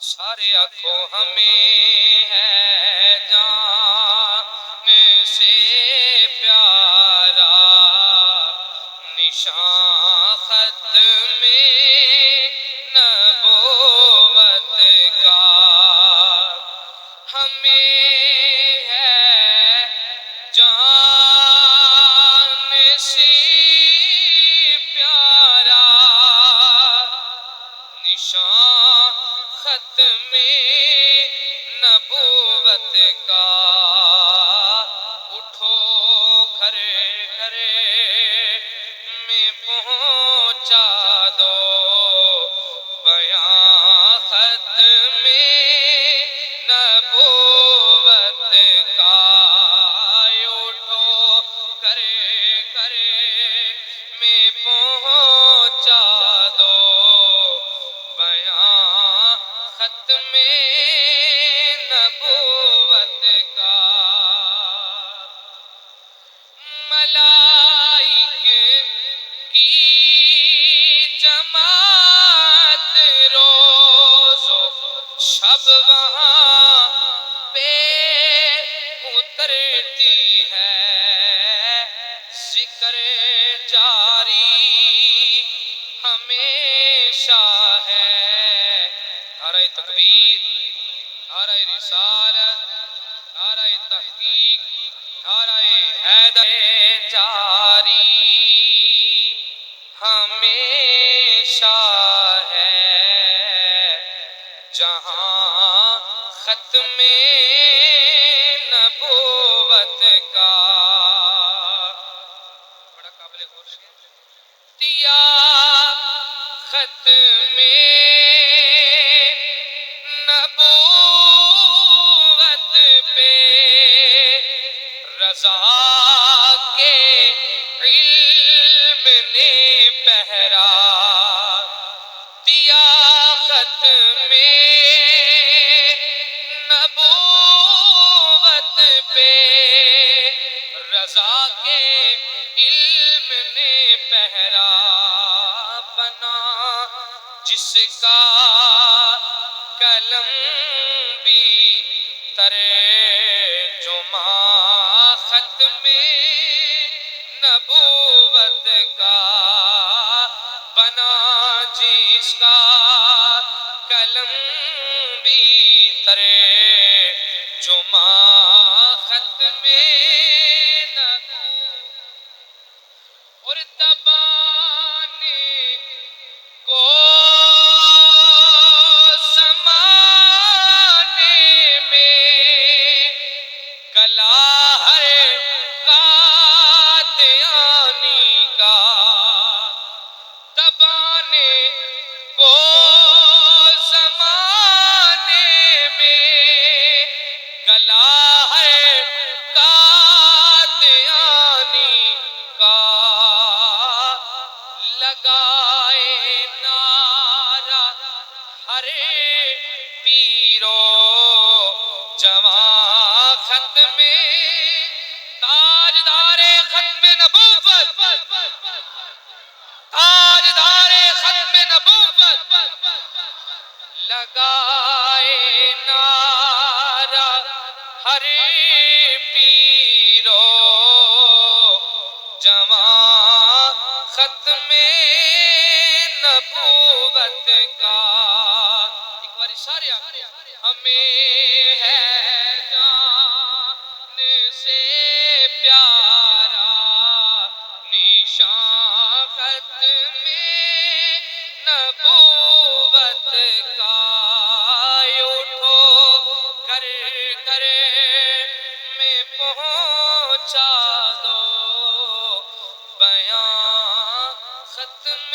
سارے آنکھوں ہمیں ہے جان سے پیارا نشان خط میں نبوت کا ہمیں ہے جان سے پیارا نشان خط میں نبوت کا اٹھو گھر گھر میں پہنچا دو بیان خط میں نبوت کا اٹھو گھر گھر میں پہنچا دو بیان خط میں نبوت کا ملائک کی جماعت روز و شب وہاں پہ اترتی ہے ذکر جاری ہمیشہ ہے نعرہ تکبیر نعرہ رسالت نعرہ تحقیق نعرہ حیدر جاری ہمیشہ ہے جہاں ختم نبوت کا بڑا قابل غور دیا ختم نبوت پہ رضا کے علم نے پہرا دیا ختم نبوت پہ رضا کے علم نے پہرا بنا جس کا قلم بھی ترجمہ ختم نبوت کا بنا جس کا قلم بھی ترجمہ ختم اور دبانے کو زمانے میں گلا ہے قادیانی کا دبانے کو زمانے میں گلا ہے قادیانی کا لگائے نعرہ ہر پیرو جوان ختم تاجدار ختم نبوت تاجدار ختم نبوت لگائے نعرہ ہر پیرو جوان ختم نبوت کا ایک بار اشارے ہمیں ہے جان سے پیارا نشان ختم نبوت کا اٹھو گھر گھر میں پہنچا دو بیان ختم